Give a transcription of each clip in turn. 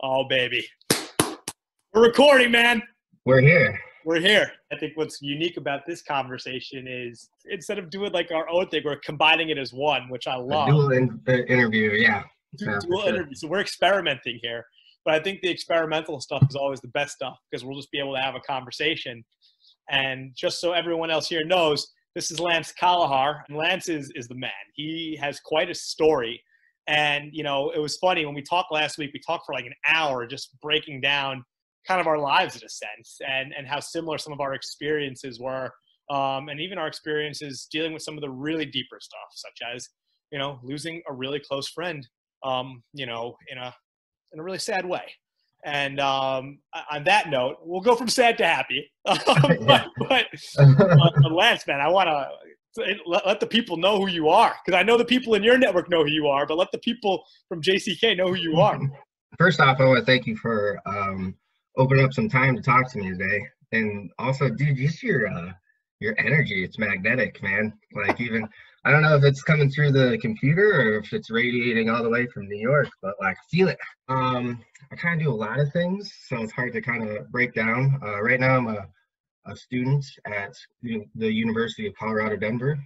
Oh, baby. We're recording, man. We're here. We're here. I think what's unique about this conversation is instead of doing like our own thing, we're combining it as one, which I A love. dual interview, yeah. Dual interview. So we're experimenting here. But I think the experimental stuff is always the best stuff because we'll just be able to have a conversation. And just so everyone else here knows, this is Lance Kalahar, and Lance is the man. He has quite a story. And, you know, it was funny when we talked last week, we talked for like an hour just breaking down kind of our lives in a sense and how similar some of our experiences were. And even our experiences dealing with some of the really deeper stuff, such as, you know, losing a really close friend, you know, in a really sad way. And on that note, we'll go from sad to happy. But Lance, man, I want to let the people know who you are, because I know the people in your network know who you are, but let the people from JCK know who you are. First off, I want to thank you for opening up some time to talk to me today. And also, dude, just your energy, it's magnetic, man. Like, even I don't know if it's coming through the computer or if it's radiating all the way from New York, but like, feel it. I kind of do a lot of things, so it's hard to kind of break down. Right now, I'm a student at the University of Colorado, Denver.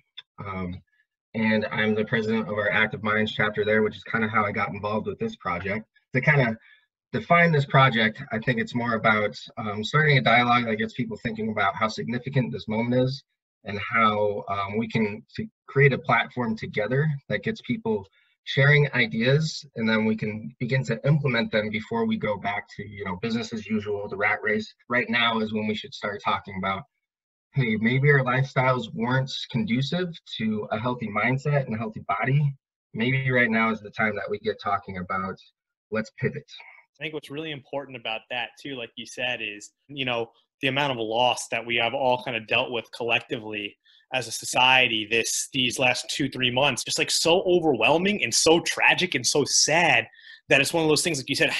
And I'm the president of our Active Minds chapter there, which is kind of how I got involved with this project. To kind of define this project, I think it's more about starting a dialogue that gets people thinking about how significant this moment is and how we can create a platform together that gets people sharing ideas, and then we can begin to implement them before we go back to, you know, business as usual, the rat race. Right now is when we should start talking about, hey, maybe our lifestyles weren't conducive to a healthy mindset and a healthy body. Maybe right now is the time that we get talking about, let's pivot. I think what's really important about that too, like you said, is, you know, the amount of loss that we have all kind of dealt with collectively as a society these last 2-3 months, just like so overwhelming and so tragic and so sad that it's one of those things, like you said,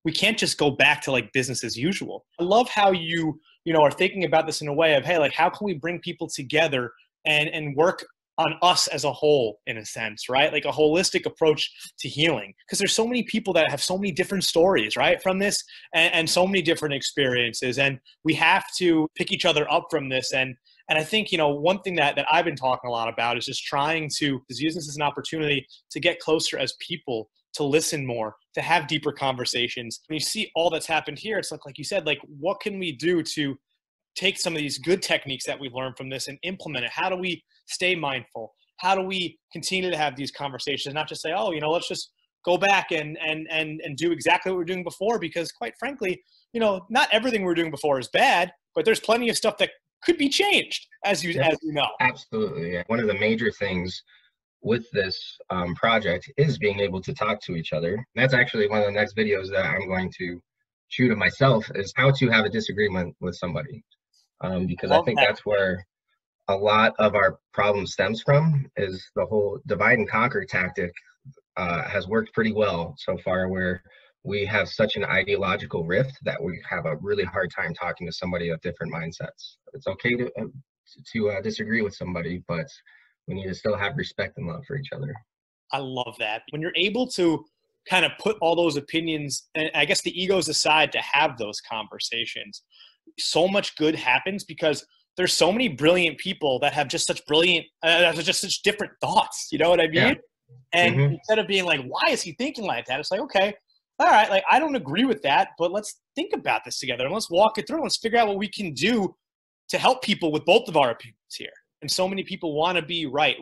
we can't just go back to like business as usual. I love how you know, are thinking about this in a way of, hey, like, how can we bring people together and work on us as a whole, in a sense, right? Like a holistic approach to healing. Because there's so many people that have so many different stories, right, from this and so many different experiences. And we have to pick each other up from this. And I think, you know, one thing that I've been talking a lot about is just trying to use this as an opportunity to get closer as people, to listen more, to have deeper conversations. When you see all that's happened here, it's like you said, like, what can we do to take some of these good techniques that we've learned from this and implement it? How do we stay mindful? How do we continue to have these conversations, not just say, oh, you know, let's just go back and do exactly what we're doing before? Because quite frankly, you know, not everything we're doing before is bad, but there's plenty of stuff that could be changed, as you know. Absolutely. Yeah. One of the major things with this project is being able to talk to each other. And that's actually one of the next videos that I'm going to shoot of myself, is how to have a disagreement with somebody. Because I think that's where a lot of our problem stems from, is the whole divide and conquer tactic has worked pretty well so far, where we have such an ideological rift that we have a really hard time talking to somebody of different mindsets. It's okay to disagree with somebody, but we need to still have respect and love for each other. I love that. When you're able to kind of put all those opinions and I guess the egos aside to have those conversations, so much good happens, because there's so many brilliant people that have just such such different thoughts. You know what I mean? Yeah. And instead of being like, why is he thinking like that? It's like, okay, all right, like, I don't agree with that, but let's think about this together and let's walk it through. Let's figure out what we can do to help people with both of our opinions here. And so many people want to be right.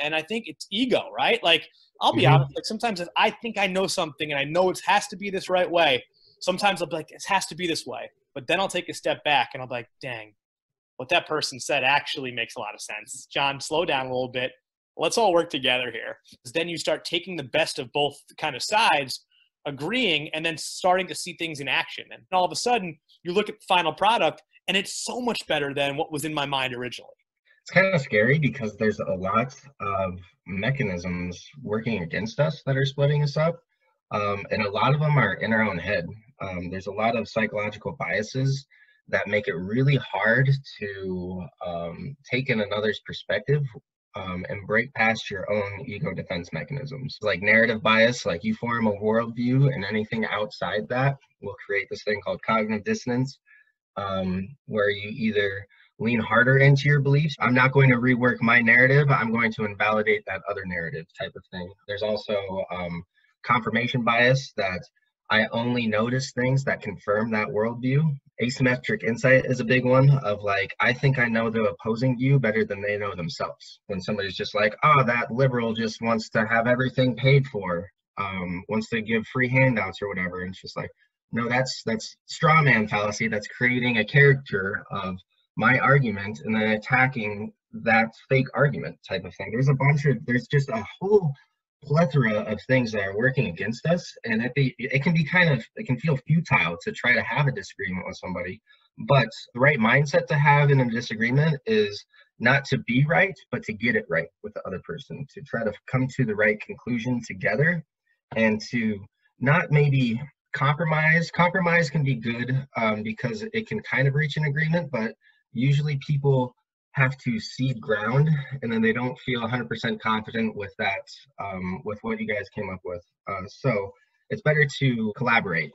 And I think it's ego, right? Like, I'll be honest, like, sometimes if I think I know something and I know it has to be this right way, sometimes I'll be like, it has to be this way. But then I'll take a step back and I'll be like, dang, what that person said actually makes a lot of sense. John, slow down a little bit. Let's all work together here. Because then you start taking the best of both kind of sides, agreeing, and then starting to see things in action. And all of a sudden, you look at the final product, and it's so much better than what was in my mind originally. It's kind of scary because there's a lot of mechanisms working against us that are splitting us up. And a lot of them are in our own head. There's a lot of psychological biases that make it really hard to take in another's perspective and break past your own ego defense mechanisms. Like narrative bias, like you form a worldview, and anything outside that will create this thing called cognitive dissonance, where you either lean harder into your beliefs. I'm not going to rework my narrative. I'm going to invalidate that other narrative type of thing. There's also confirmation bias, that I only notice things that confirm that worldview. Asymmetric insight is a big one, of like, I think I know the opposing view better than they know themselves. When somebody's just like, oh, that liberal just wants to have everything paid for, wants to give free handouts or whatever. And it's just like, no, that's straw man fallacy. That's creating a character of my argument and then attacking that fake argument type of thing. There's just a whole plethora of things that are working against us, and it can feel futile to try to have a disagreement with somebody. But the right mindset to have in a disagreement is not to be right, but to get it right with the other person, to try to come to the right conclusion together, and to not maybe compromise. Compromise can be good, because it can kind of reach an agreement, but usually people have to cede ground, and then they don't feel 100% confident with that, with what you guys came up with. So it's better to collaborate,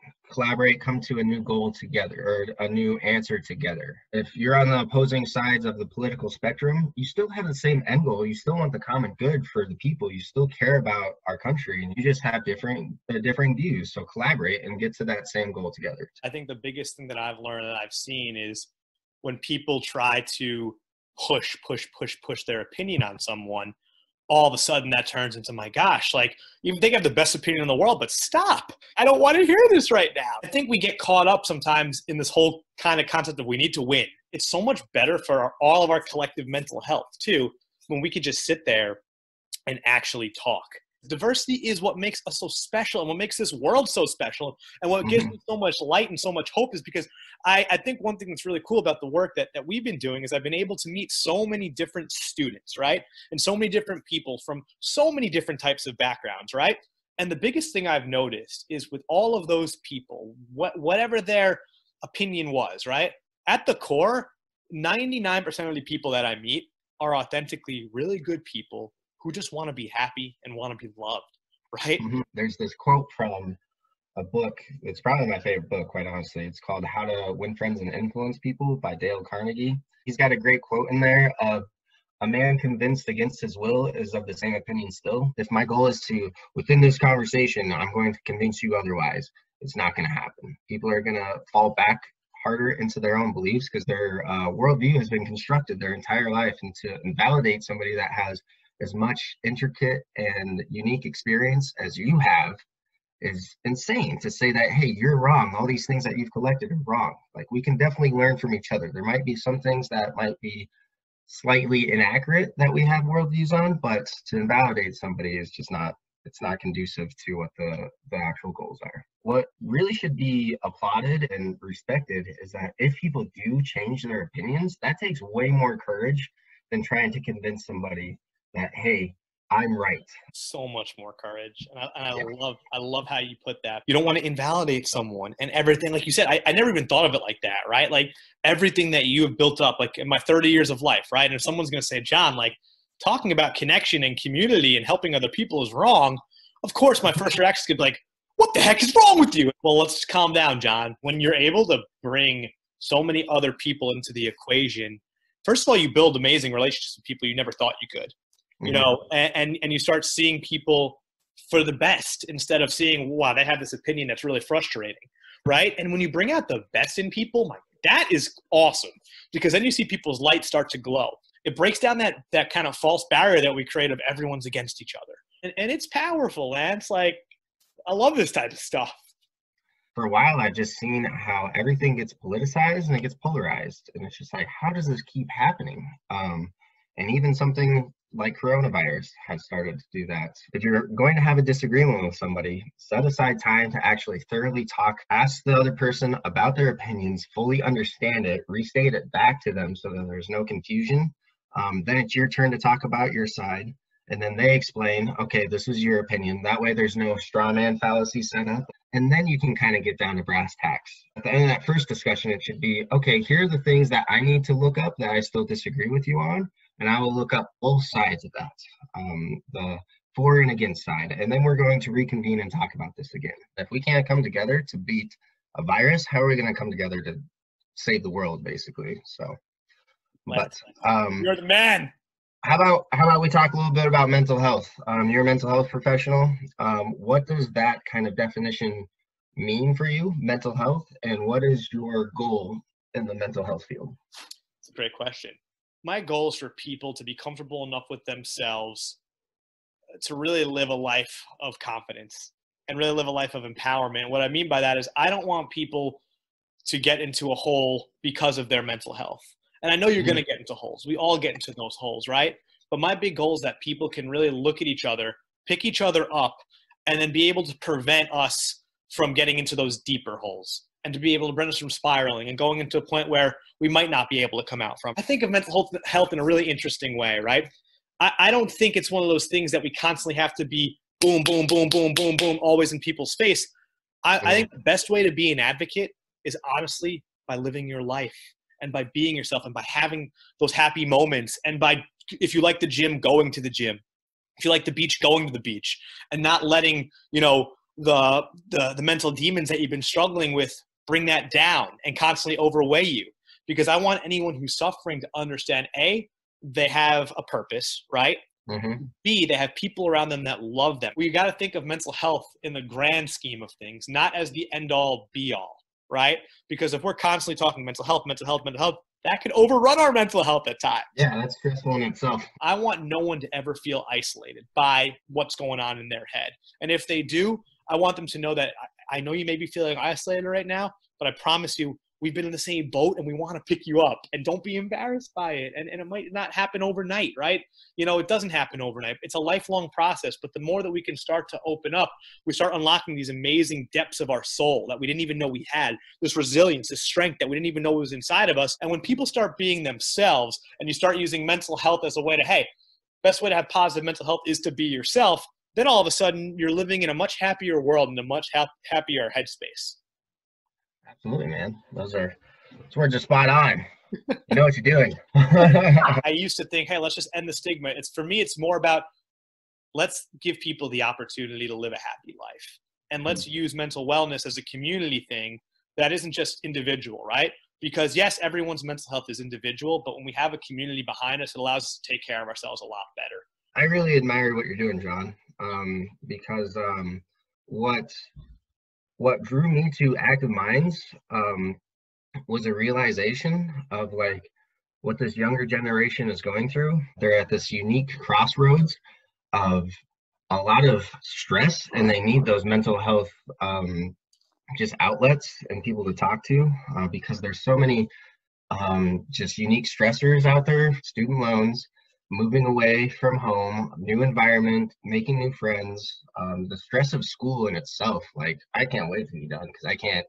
come to a new goal together, or a new answer together. If you're on the opposing sides of the political spectrum, you still have the same end goal. You still want the common good for the people. You still care about our country, and you just have different views. So collaborate and get to that same goal together. I think the biggest thing that I've learned, that I've seen, is when people try to push their opinion on someone, all of a sudden that turns into, my gosh, like, you think I have the best opinion in the world, but stop. I don't want to hear this right now. I think we get caught up sometimes in this whole kind of concept of we need to win. It's so much better for all of our collective mental health too, when we could just sit there and actually talk. Diversity is what makes us so special, and what makes this world so special, and what gives me so much light and so much hope is because I think one thing that's really cool about the work that we've been doing is I've been able to meet so many different students, right? And so many different people from so many different types of backgrounds, right? And the biggest thing I've noticed is with all of those people, whatever their opinion was, right? At the core, 99% of the people that I meet are authentically really good people who just want to be happy and want to be loved, right? There's this quote from a book. It's probably my favorite book, quite honestly. It's called How to Win Friends and Influence People by Dale Carnegie. He's got a great quote in there of, a man convinced against his will is of the same opinion still. If my goal is to, within this conversation, I'm going to convince you otherwise, it's not going to happen. People are going to fall back harder into their own beliefs because their worldview has been constructed their entire life, and to invalidate somebody that has as much intricate and unique experience as you have is insane. To say that, hey, you're wrong, all these things that you've collected are wrong. Like, we can definitely learn from each other. There might be some things that might be slightly inaccurate that we have worldviews on, but to invalidate somebody is just not, it's not conducive to what the actual goals are. What really should be applauded and respected is that if people do change their opinions, that takes way more courage than trying to convince somebody that, hey, I'm right. So much more courage. And I love how you put that. You don't want to invalidate someone and everything. Like you said, I never even thought of it like that, right? Like, everything that you have built up, like in my 30 years of life, right? And if someone's going to say, John, like, talking about connection and community and helping other people is wrong, of course my first reaction is going to be like, what the heck is wrong with you? Well, let's calm down, John. When you're able to bring so many other people into the equation, first of all, you build amazing relationships with people you never thought you could. You know, and you start seeing people for the best instead of seeing, wow, they have this opinion that's really frustrating, right? And when you bring out the best in people, that is awesome, because then you see people's light start to glow. It breaks down that kind of false barrier that we create of everyone's against each other. And it's powerful, man. It's like, I love this type of stuff. For a while, I've just seen how everything gets politicized and it gets polarized. And it's just like, how does this keep happening? And even something like coronavirus has started to do that. If you're going to have a disagreement with somebody, set aside time to actually thoroughly talk, ask the other person about their opinions, fully understand it, restate it back to them so that there's no confusion. Then it's your turn to talk about your side, and then they explain, okay, this is your opinion. That way there's no straw man fallacy set up. And then you can kind of get down to brass tacks. At the end of that first discussion, it should be, okay, here are the things that I need to look up that I still disagree with you on. and I will look up both sides of that, the for and against side, and then we're going to reconvene and talk about this again. If we can't come together to beat a virus, how are we going to come together to save the world, basically? So, but you're the man. How about we talk a little bit about mental health? You're a mental health professional. What does that kind of definition mean for you, mental health, and what is your goal in the mental health field? It's a great question. My goal is for people to be comfortable enough with themselves to really live a life of confidence and really live a life of empowerment. What I mean by that is I don't want people to get into a hole because of their mental health. And I know you're going to get into holes. We all get into those holes, right? But my big goal is that people can really look at each other, pick each other up, and then be able to prevent us from getting into those deeper holes and to be able to prevent us from spiraling and going into a point where we might not be able to come out from. I think of mental health in a really interesting way, right? I don't think it's one of those things that we constantly have to be boom, boom, boom, boom, boom, boom, always in people's face. I think the best way to be an advocate is honestly by living your life and by being yourself and by having those happy moments and by, if you like the gym, going to the gym. If you like the beach, going to the beach and not letting, the mental demons that you've been struggling with bring that down and constantly overweigh you. Because I want anyone who's suffering to understand, A, they have a purpose, right? Mm-hmm. B, they have people around them that love them. We got to think of mental health in the grand scheme of things, not as the end all be all, right? Because if we're constantly talking mental health, that could overrun our mental health at times. Yeah, that's stressful in itself. I want no one to ever feel isolated by what's going on in their head. And if they do, I want them to know that I know you may be feeling isolated right now, but I promise you, we've been in the same boat and we want to pick you up, and don't be embarrassed by it. And it might not happen overnight, right? It doesn't happen overnight. It's a lifelong process, but the more that we can start to open up, we start unlocking these amazing depths of our soul that we didn't even know we had, this resilience, this strength that we didn't even know was inside of us. And when people start being themselves and you start using mental health as a way to, hey, best way to have positive mental health is to be yourself, then all of a sudden you're living in a much happier world and a much happier headspace. Absolutely, man. Those words are spot on. You know what you're doing. I used to think, hey, let's just end the stigma. For me, it's more about let's give people the opportunity to live a happy life. And let's use mental wellness as a community thing that isn't just individual, right? Because yes, everyone's mental health is individual, but when we have a community behind us, it allows us to take care of ourselves a lot better. I really admire what you're doing, John, because what drew me to Active Minds was a realization of what this younger generation is going through. They're at this unique crossroads of a lot of stress, and they need those mental health just outlets and people to talk to because there's so many just unique stressors out there, student loans, moving away from home, new environment, making new friends, the stress of school in itself. I can't wait to be done because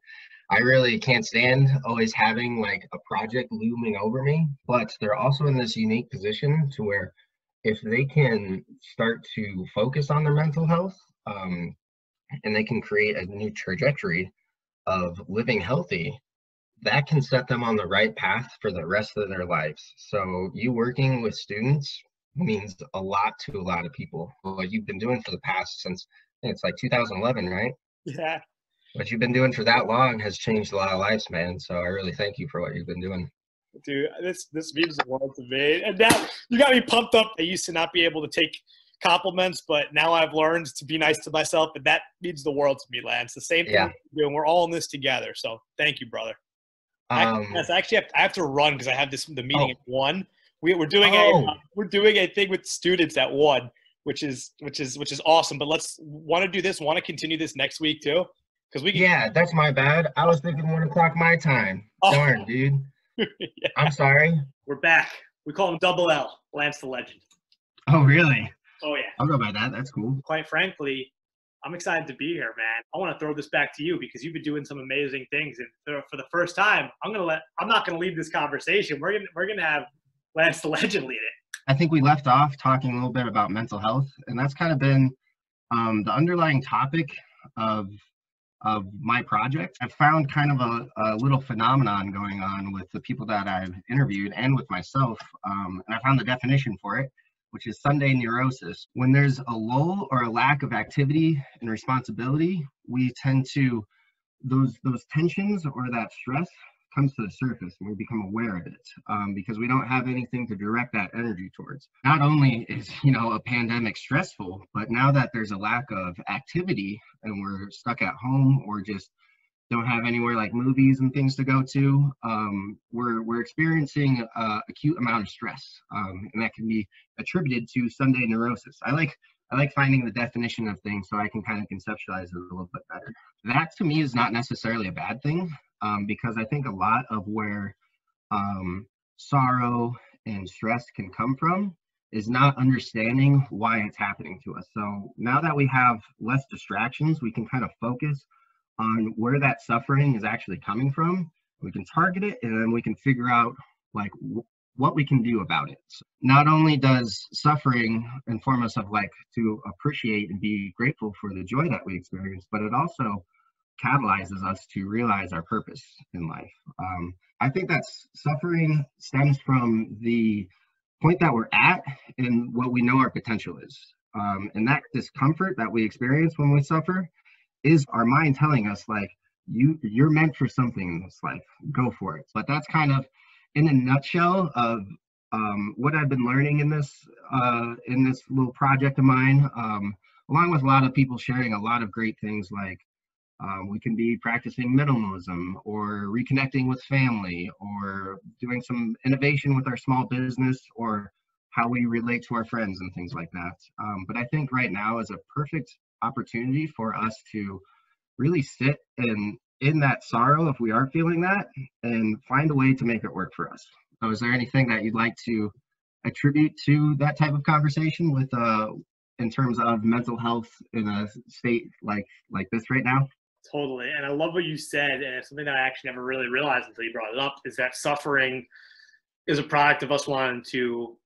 I really can't stand always having a project looming over me. But they're also in this unique position to where if they can start to focus on their mental health and they can create a new trajectory of living healthy, that can set them on the right path for the rest of their lives. So you working with students means a lot to a lot of people. What you've been doing for the past since it's 2011, right? Yeah. What you've been doing for that long has changed a lot of lives, man. So I really thank you for what you've been doing. Dude, this means the world to me. And now you got me pumped up. I used to not be able to take compliments, but now I've learned to be nice to myself, and that means the world to me, Lance. The same thing we're doing. We're all in this together. So thank you, brother. I have to run because I have the meeting at 1. We're doing a thing with students at 1, which is awesome. But want to continue this next week too, because we can. Yeah, that's my bad. I was thinking 1 o'clock my time. Oh. Darn, dude. Yeah. I'm sorry. We're back. We call him Double L, Lance the Legend. Oh really? Oh yeah. I'll go by that. That's cool. Quite frankly, I'm excited to be here, man. I want to throw this back to you because you've been doing some amazing things, and for the first time, I'm not gonna lead this conversation. We're gonna have Lance the Legend lead it. I think we left off talking a little bit about mental health, and that's kind of been the underlying topic of of my project, I've found kind of a little phenomenon going on with the people that I've interviewed and with myself. And I found the definition for it, which is Sunday neurosis. When there's a lull or a lack of activity and responsibility, we tend to, those tensions or that stress comes to the surface and we become aware of it, because we don't have anything to direct that energy towards. Not only is, a pandemic stressful, but now that there's a lack of activity and we're stuck at home or just don't have anywhere like movies and things to go to, we're experiencing acute amount of stress, and that can be attributed to Sunday neurosis. I like finding the definition of things so I can kind of conceptualize it a little bit better. That to me is not necessarily a bad thing, because I think a lot of where sorrow and stress can come from is not understanding why it's happening to us. So now that we have less distractions, we can kind of focus on where that suffering is actually coming from. We can target it, and then we can figure out like what we can do about it. So not only does suffering inform us of to appreciate and be grateful for the joy that we experience, but it also catalyzes us to realize our purpose in life. I think that suffering stems from the point that we're at and what we know our potential is. And that discomfort that we experience when we suffer is our mind telling us you're meant for something in this life, go for it. But that's kind of in a nutshell of what I've been learning in this little project of mine, along with a lot of people sharing a lot of great things we can be practicing minimalism or reconnecting with family or doing some innovation with our small business or how we relate to our friends and things like that. But I think right now is a perfect opportunity for us to really sit in that sorrow if we are feeling that and find a way to make it work for us. So is there anything that you'd like to attribute to that type of conversation with in terms of mental health in a state like this right now? Totally. And I love what you said, and it's something that I actually never really realized until you brought it up, is that suffering is a product of us wanting to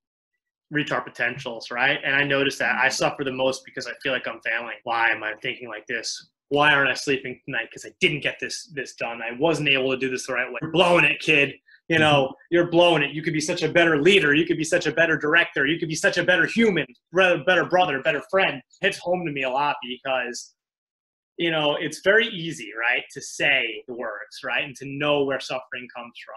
reach our potentials, right? And I noticed that I suffer the most because I feel like I'm failing. Why am I thinking like this? Why aren't I sleeping tonight? Because I didn't get this done. I wasn't able to do this the right way. You're blowing it, kid. You're blowing it. You could be such a better leader. You could be such a better director. You could be such a better human, better brother, better friend. It hits home to me a lot because, it's very easy, right, to say the words, right, and to know where suffering comes from.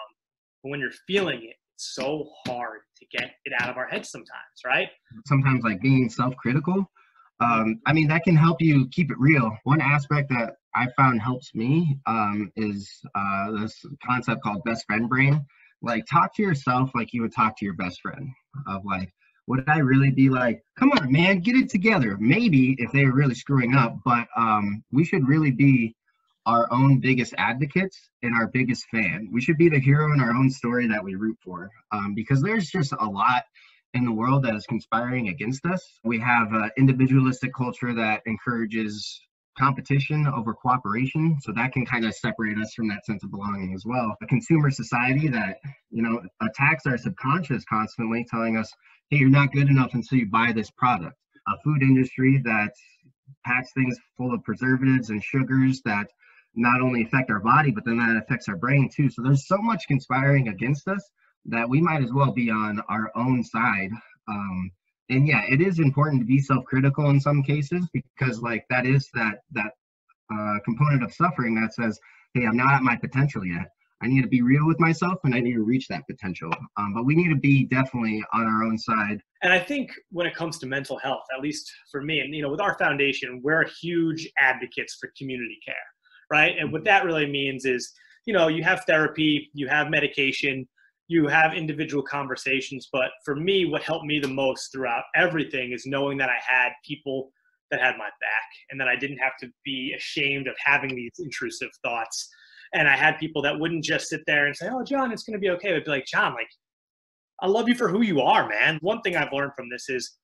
But when you're feeling it, it's so hard to get it out of our heads sometimes, right? Sometimes being self-critical, that can help you keep it real. One aspect that I found helps me is this concept called best friend brain. Talk to yourself like you would talk to your best friend of would I really be come on, man, get it together? Maybe if they were really screwing up, but we should really be our own biggest advocates and our biggest fan. We should be the hero in our own story that we root for, because there's just a lot in the world that is conspiring against us. We have an individualistic culture that encourages competition over cooperation, so that can kind of separate us from that sense of belonging as well. A consumer society that attacks our subconscious constantly, telling us, hey, you're not good enough until you buy this product. A food industry that packs things full of preservatives and sugars that not only affect our body, but then that affects our brain too. So there's so much conspiring against us that we might as well be on our own side. And yeah, it is important to be self-critical in some cases, because that is that component of suffering that says, hey, I'm not at my potential yet. I need to be real with myself and I need to reach that potential. But we need to be definitely on our own side. And I think when it comes to mental health, at least for me, and with our foundation, we're huge advocates for community care, right? And what that really means is, you have therapy, you have medication, you have individual conversations. But for me, what helped me the most throughout everything is knowing that I had people that had my back and that I didn't have to be ashamed of having these intrusive thoughts. And I had people that wouldn't just sit there and say, oh, John, it's going to be okay. They'd be like, John, I love you for who you are, man. One thing I've learned from this is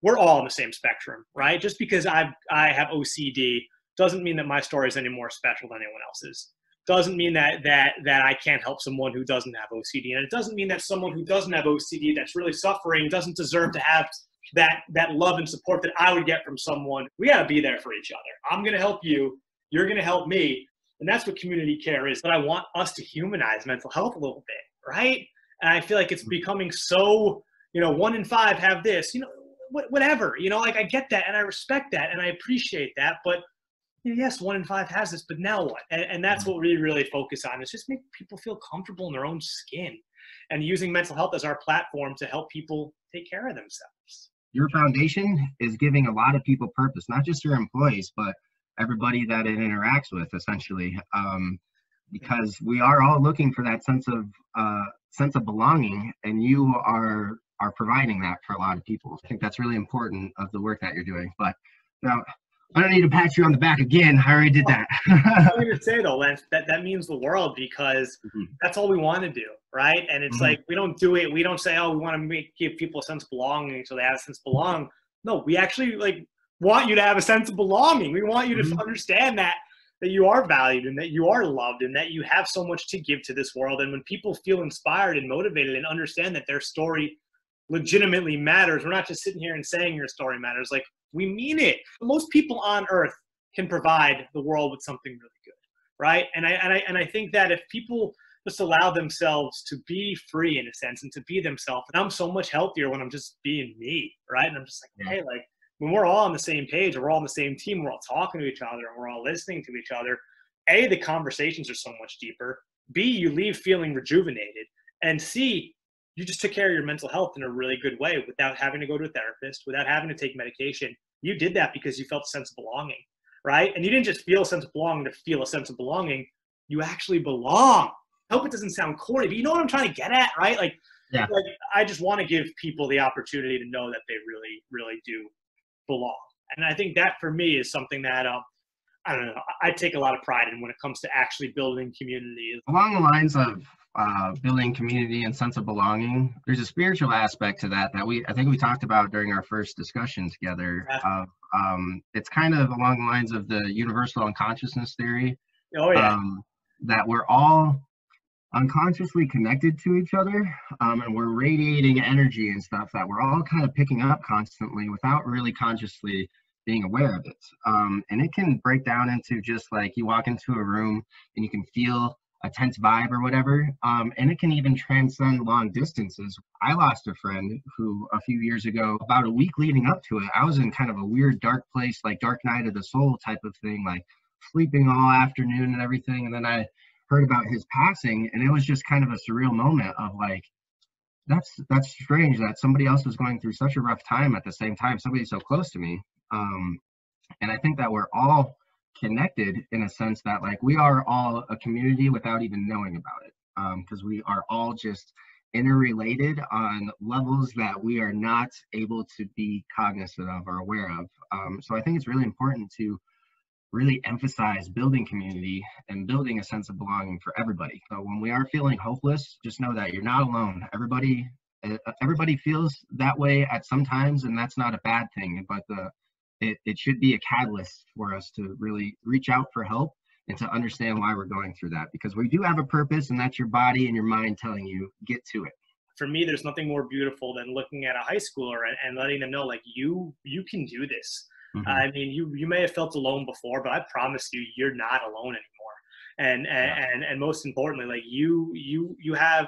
we're all on the same spectrum, right? Just because I have OCD doesn't mean that my story is any more special than anyone else's. Doesn't mean that I can't help someone who doesn't have OCD. And it doesn't mean that someone who doesn't have OCD that's really suffering doesn't deserve to have that love and support that I would get from someone. We got to be there for each other. I'm going to help you You're going to help me. And that's what community care is. But I want us to humanize mental health a little bit, right? And I feel like it's becoming so, 1 in 5 have this, whatever, like I get that and I respect that and I appreciate that. But yes, 1 in 5 has this, but now what? And that's what we really focus on, is just make people feel comfortable in their own skin and using mental health as our platform to help people take care of themselves. Your foundation is giving a lot of people purpose, not just your employees, but everybody that it interacts with, essentially, because we are all looking for that sense of belonging, and you are providing that for a lot of people. I think that's really important of the work that you're doing. But now, I don't need to pat you on the back again. I already did that. I'm going to say, though, Lance, that means the world, because that's all we want to do, right? And it's like, we don't do it. We don't say, oh, we want to give people a sense of belonging so they have a sense of belong. No, we actually want you to have a sense of belonging. We want you to understand that you are valued and that you are loved and that you have so much to give to this world. And when people feel inspired and motivated and understand that their story legitimately matters, we're not just sitting here and saying your story matters. Like, we mean it. Most people on earth can provide the world with something really good, right? And I think that if people just allow themselves to be free, in a sense, and to be themselves, and I'm so much healthier when I'm just being me, right? And I'm just like, hey, when we're all on the same page, and we're all on the same team, we're all talking to each other, and we're all listening to each other, A, the conversations are so much deeper. B, you leave feeling rejuvenated. And C, you just took care of your mental health in a really good way without having to go to a therapist, without having to take medication. You did that because you felt a sense of belonging, right? And you didn't just feel a sense of belonging to feel a sense of belonging. You actually belong. I hope it doesn't sound corny, but you know what I'm trying to get at, right? I just want to give people the opportunity to know that they really, really do belong. And I think that, for me, is something that I don't know, I take a lot of pride in when it comes to actually building community. Along the lines of building community and sense of belonging, there's a spiritual aspect to that I think we talked about during our first discussion together. It's kind of along the lines of the universal unconsciousness theory. That we're all unconsciously connected to each other, and we're radiating energy and stuff that we're all kind of picking up constantly without really consciously being aware of it. And it can break down into just like you walk into a room and you can feel a tense vibe or whatever, and it can even transcend long distances. I lost a friend who a few years ago, about a week leading up to it, I was in kind of a weird dark place, like dark night of the soul type of thing, like sleeping all afternoon and everything. And then I heard about his passing, and it was just kind of a surreal moment of like, that's strange that somebody else was going through such a rough time at the same time, somebody so close to me. And I think that we're all connected in a sense that like we are all a community without even knowing about it, because we are all just interrelated on levels that we are not able to be cognizant of or aware of. So I think it's really important to really emphasize building community and building a sense of belonging for everybody. So when we are feeling hopeless, just know that you're not alone. Everybody feels that way at some times, and that's not a bad thing, but it should be a catalyst for us to really reach out for help and to understand why we're going through that, because we do have a purpose, and that's your body and your mind telling you, get to it. For me, there's nothing more beautiful than looking at a high schooler and letting them know, like, you can do this. I mean, you may have felt alone before, but I promise you, you're not alone anymore. And most importantly, like you have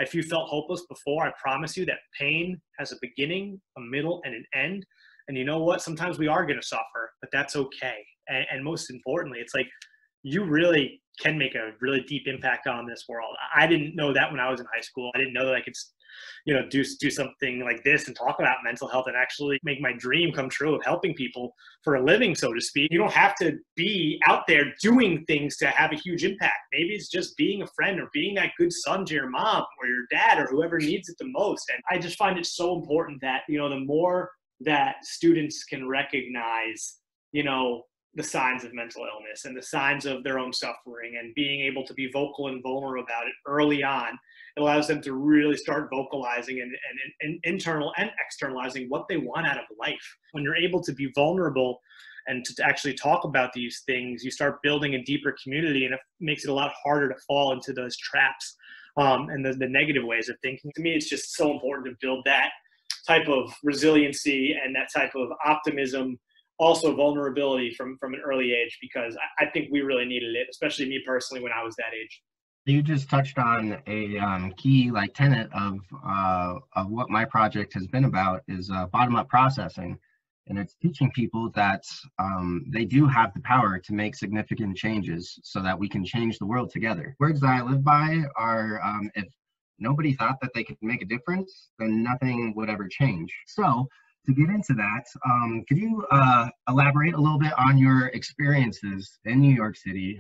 if you felt hopeless before, I promise you that pain has a beginning, a middle, and an end. And you know what? Sometimes we are going to suffer, but that's okay. And most importantly, it's like, you really can make a really deep impact on this world. I didn't know that when I was in high school. I didn't know that I could, do something like this and talk about mental health and actually make my dream come true of helping people for a living, so to speak. You don't have to be out there doing things to have a huge impact. Maybe it's just being a friend or being that good son to your mom or your dad or whoever needs it the most. And I just find it so important that, the more that students can recognize, the signs of mental illness and the signs of their own suffering, and being able to be vocal and vulnerable about it early on, it allows them to really start vocalizing and internal and externalizing what they want out of life. When you're able to be vulnerable and to actually talk about these things, you start building a deeper community, and it makes it a lot harder to fall into those traps and the negative ways of thinking. To me, it's just so important to build that type of resiliency and that type of optimism also vulnerability from an early age, because I think we really needed it, especially me personally when I was that age. You just touched on a key like tenet of what my project has been about is bottom-up processing, and it's teaching people that they do have the power to make significant changes so that we can change the world together. Words that I live by are if nobody thought that they could make a difference, then nothing would ever change. So to get into that, could you elaborate a little bit on your experiences in New York City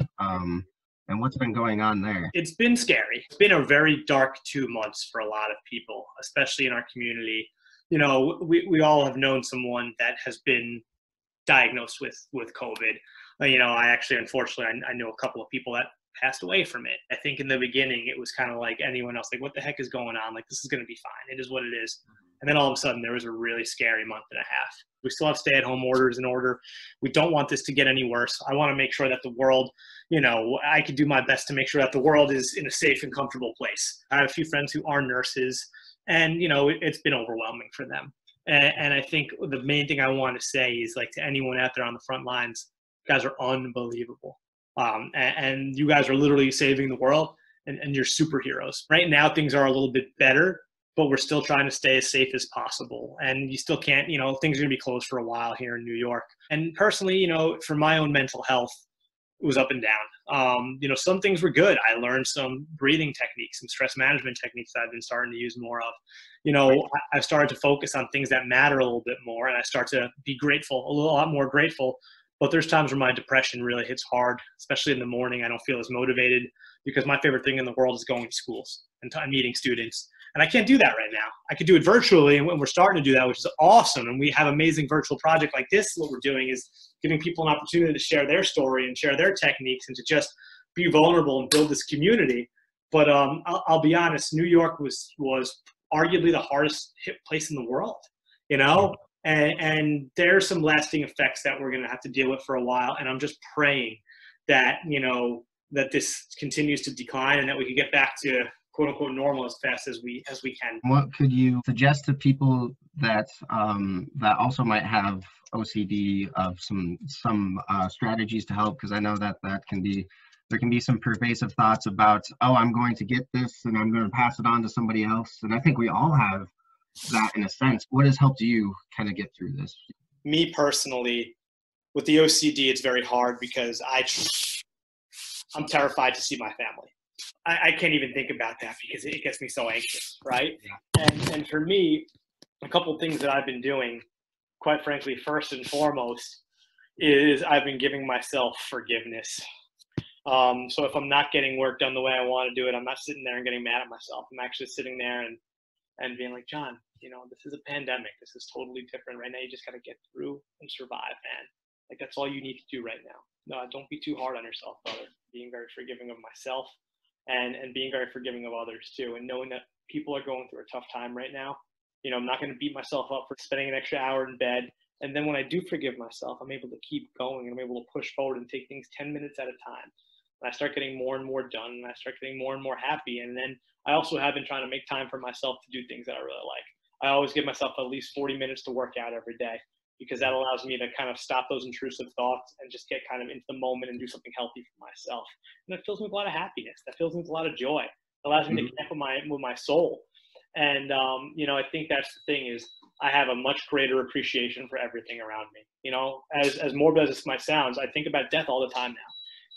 and what's been going on there? It's been scary. It's been a very dark 2 months for a lot of people, especially in our community. You know, we all have known someone that has been diagnosed with COVID. You know, I actually, unfortunately, I know a couple of people that passed away from it. I think in the beginning, it was kind of like anyone else, like, what the heck is going on? Like, this is going to be fine. It is what it is. And then all of a sudden, there was a really scary month and a half. We still have stay-at-home orders in order. We don't want this to get any worse. I want to make sure that the world, you know, I could do my best to make sure that the world is in a safe and comfortable place. I have a few friends who are nurses, and, you know, it's been overwhelming for them. And I think the main thing I want to say is, like, to anyone out there on the front lines, you guys are unbelievable. And you guys are literally saving the world, and you're superheroes. Right now, things are a little bit better, but we're still trying to stay as safe as possible. And you still can't, you know, things are going to be closed for a while here in New York. And personally, you know, for my own mental health, it was up and down. You know, some things were good. I learned some breathing techniques, some stress management techniques that I've been starting to use more of. You know, I've started to focus on things that matter a little bit more, and I start to be grateful, a lot more grateful. But there's times where my depression really hits hard, especially in the morning. I don't feel as motivated because my favorite thing in the world is going to schools and meeting students. And I can't do that right now. I could do it virtually, and we're starting to do that, which is awesome. And we have amazing virtual project like this. What we're doing is giving people an opportunity to share their story and share their techniques and to just be vulnerable and build this community. But I'll be honest, New York was arguably the hardest hit place in the world, you know? And there's some lasting effects that we're going to have to deal with for a while. And I'm just praying that, you know, that this continues to decline and that we can get back to quote unquote normal as fast as we can. What could you suggest to people that that also might have OCD of some strategies to help? Because I know that there can be some pervasive thoughts about, oh, I'm going to get this and I'm going to pass it on to somebody else. And I think we all have that in a sense. What has helped you kind of get through this? Me personally, with the OCD, it's very hard because I'm terrified to see my family. I can't even think about that because it gets me so anxious, right? Yeah. And for me, a couple of things that I've been doing, quite frankly, first and foremost, is I've been giving myself forgiveness. So if I'm not getting work done the way I want to do it, I'm not sitting there and getting mad at myself. I'm actually sitting there and being like, John, you know, this is a pandemic. This is totally different. Right now, you just got to get through and survive, man. Like, that's all you need to do right now. No, don't be too hard on yourself, brother. Being very forgiving of myself and being very forgiving of others too. And knowing that people are going through a tough time right now. You know, I'm not going to beat myself up for spending an extra hour in bed. And then when I do forgive myself, I'm able to keep going and I'm able to push forward and take things 10 minutes at a time. And I start getting more and more done and I start getting more and more happy. And then I also have been trying to make time for myself to do things that I really like. I always give myself at least 40 minutes to work out every day because that allows me to kind of stop those intrusive thoughts and just get kind of into the moment and do something healthy for myself. And it fills me with a lot of happiness. That fills me with a lot of joy. It allows me to connect with my soul. And, you know, I think that's the thing is I have a much greater appreciation for everything around me. You know, as morbid as this might sound, I think about death all the time now,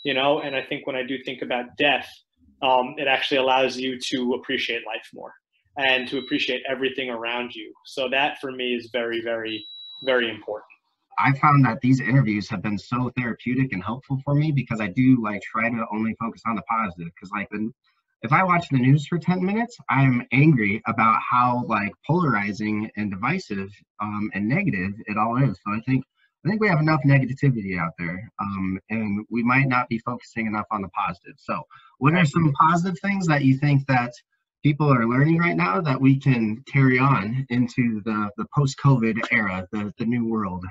you know, and I think when I do think about death, it actually allows you to appreciate life more and to appreciate everything around you. So that for me is very, very, very important. I found that these interviews have been so therapeutic and helpful for me because I do like try to only focus on the positive. Because like if I watch the news for 10 minutes, I'm angry about how like polarizing and divisive and negative it all is. So I think we have enough negativity out there, and we might not be focusing enough on the positive. So what are some positive things that you think that people are learning right now that we can carry on into the post-COVID era, the new world?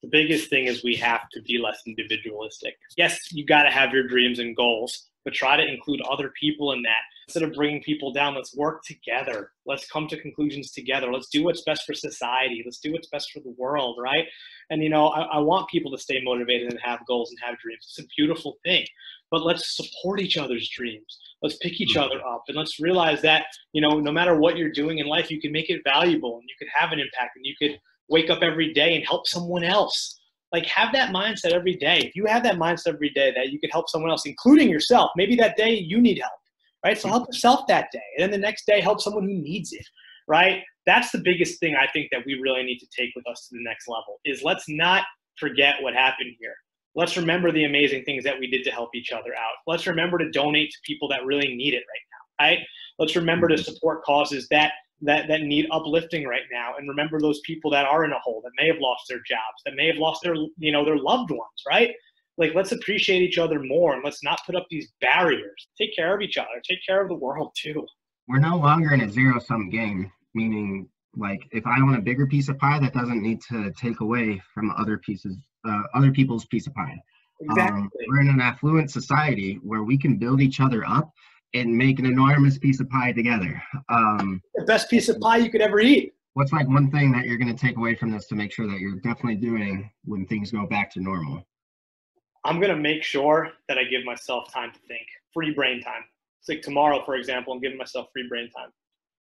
The biggest thing is we have to be less individualistic. Yes, you got to have your dreams and goals, but try to include other people in that. Instead of bringing people down, let's work together. Let's come to conclusions together. Let's do what's best for society. Let's do what's best for the world, right? And, I want people to stay motivated and have goals and have dreams. It's a beautiful thing. But let's support each other's dreams. Let's pick each other up. And let's realize that, no matter what you're doing in life, you can make it valuable and you could have an impact and you could wake up every day and help someone else. Like, have that mindset every day. If you have that mindset every day that you could help someone else, including yourself, maybe that day you need help, right? So help yourself that day. And then the next day, help someone who needs it, right? That's the biggest thing I think that we really need to take with us to the next level is let's not forget what happened here. Let's remember the amazing things that we did to help each other out. Let's remember to donate to people that really need it right now, right? Let's remember to support causes that need uplifting right now, and remember those people that are in a hole, that may have lost their jobs, that may have lost their loved ones, right? Like, let's appreciate each other more, and let's not put up these barriers. Take care of each other. Take care of the world too. We're no longer in a zero-sum game, meaning, like, if I want a bigger piece of pie, that doesn't need to take away from other people's piece of pie. Exactly. We're in an affluent society where we can build each other up and make an enormous piece of pie together. The best piece of pie you could ever eat. What's like one thing that you're going to take away from this to make sure that you're definitely doing when things go back to normal? I'm going to make sure that I give myself time to think. Free brain time. It's like tomorrow, for example, I'm giving myself free brain time.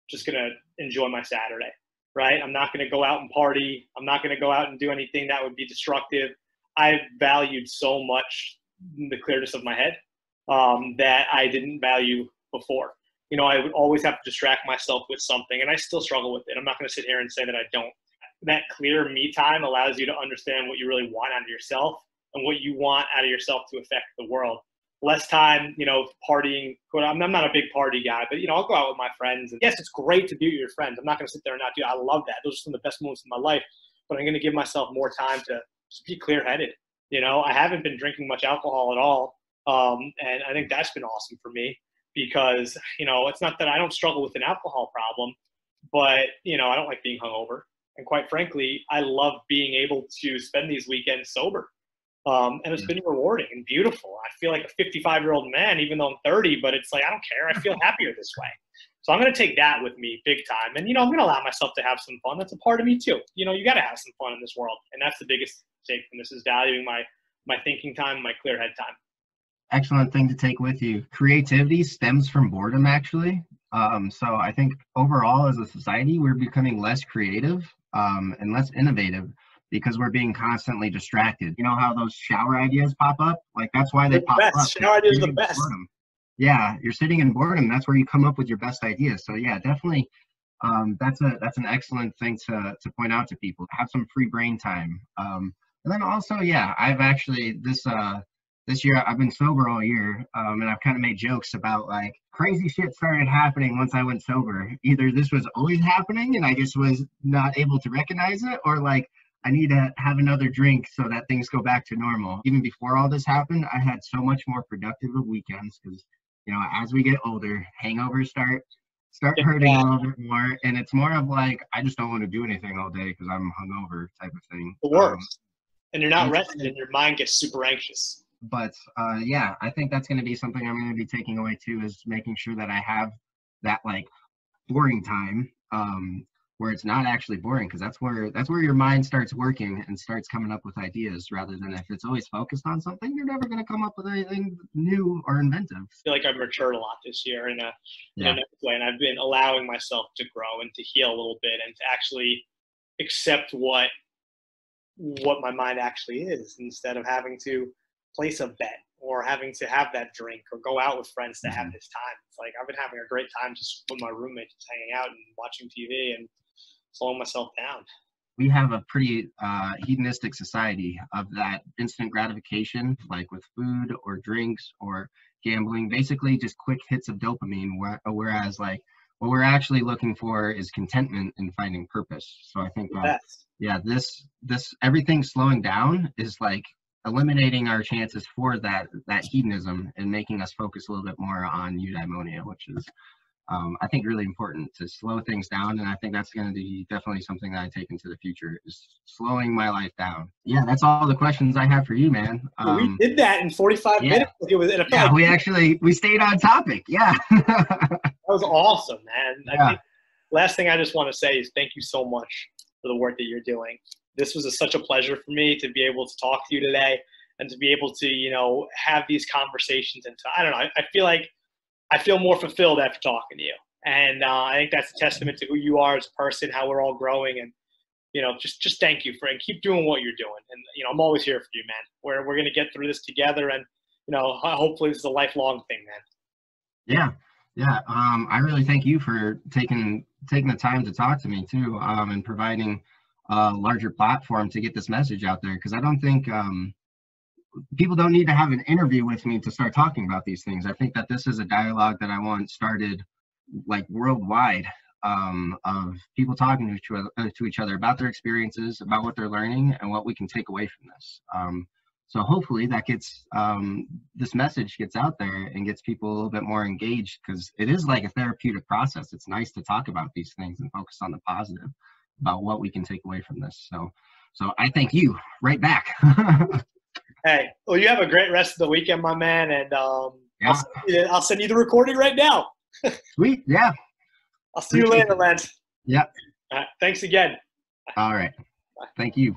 Just going to enjoy my Saturday, right? I'm not going to go out and party. I'm not going to go out and do anything that would be destructive. I've valued so much the clearness of my head that I didn't value before. I would always have to distract myself with something, and I still struggle with it. I'm not going to sit here and say that I don't. That clear me time allows you to understand what you really want out of yourself and what you want out of yourself to affect the world. Less time, partying. I'm not a big party guy, but, I'll go out with my friends. And yes, it's great to be with your friends. I'm not going to sit there and not do it. I love that. Those are some of the best moments of my life. But I'm going to give myself more time to just be clear-headed. I haven't been drinking much alcohol at all. And I think that's been awesome for me because, it's not that I don't struggle with an alcohol problem, but, I don't like being hungover. And quite frankly, I love being able to spend these weekends sober. And it's been rewarding and beautiful. I feel like a 55-year-old man, even though I'm 30, but it's like, I don't care. I feel happier this way. So I'm going to take that with me big time. And, I'm going to allow myself to have some fun. That's a part of me too. You got to have some fun in this world. And that's the biggest take from this is valuing my thinking time, my clear head time. Excellent thing to take with you. Creativity stems from boredom, actually. So I think overall as a society, we're becoming less creative and less innovative because we're being constantly distracted. You know how those shower ideas pop up? Like, that's why they pop up. Shower ideas are the best. Boredom. Yeah, you're sitting in boredom. That's where you come up with your best ideas. So yeah, definitely, that's an excellent thing to point out to people. Have some free brain time. And then also, yeah, I've actually this year I've been sober all year, and I've kind of made jokes about like crazy shit started happening once I went sober. Either this was always happening and I just was not able to recognize it, or like I need to have another drink so that things go back to normal. Even before all this happened, I had so much more productive of weekends because, as we get older, hangovers start hurting a little bit more. And it's more of like, I just don't want to do anything all day because I'm hungover type of thing. The worst. And you're not rested and your mind gets super anxious. But yeah, I think that's going to be something I'm going to be taking away too, is making sure that I have that like boring time where it's not actually boring, because that's where your mind starts working and starts coming up with ideas, rather than if it's always focused on something, you're never going to come up with anything new or inventive. I feel like I've matured a lot this year in a nice way, and I've been allowing myself to grow and to heal a little bit and to actually accept what my mind actually is, instead of having to place a bet or having to have that drink or go out with friends to have this time. It's like I've been having a great time just with my roommate, just hanging out and watching TV and slowing myself down. We have a pretty hedonistic society of that instant gratification, like with food or drinks or gambling, basically just quick hits of dopamine, whereas like what we're actually looking for is contentment and finding purpose. So I think this everything slowing down is like eliminating our chances for that hedonism and making us focus a little bit more on eudaimonia, which is I think really important to slow things down. And I think that's going to be definitely something that I take into the future, is slowing my life down. Yeah, that's all the questions I have for you, man. We did that in 45 minutes. It was, and it felt like we stayed on topic. Yeah. That was awesome, man. Yeah. I think last thing I just want to say is thank you so much for the work that you're doing. This was such a pleasure for me to be able to talk to you today and to be able to, you know, have these conversations. And I don't know, I feel more fulfilled after talking to you. And I think that's a testament to who you are as a person, how we're all growing. And, you know, just thank you and keep doing what you're doing. And, you know, I'm always here for you, man. We're going to get through this together. And, you know, hopefully this is a lifelong thing, man. Yeah. Yeah. I really thank you for taking the time to talk to me too, and providing a larger platform to get this message out there. Cause I don't think, people don't need to have an interview with me to start talking about these things. I think that this is a dialogue that I want started like worldwide, of people talking to each other about their experiences, about what they're learning, and what we can take away from this. So hopefully that gets, this message gets out there and gets people a little bit more engaged, because it is like a therapeutic process. It's nice to talk about these things and focus on the positive about what we can take away from this. So I thank you right back. Hey, well, you have a great rest of the weekend, my man, and I'll send you the recording right now. Sweet, yeah. I'll see you later, Lance. Yeah. Thanks again. All right. Thank you.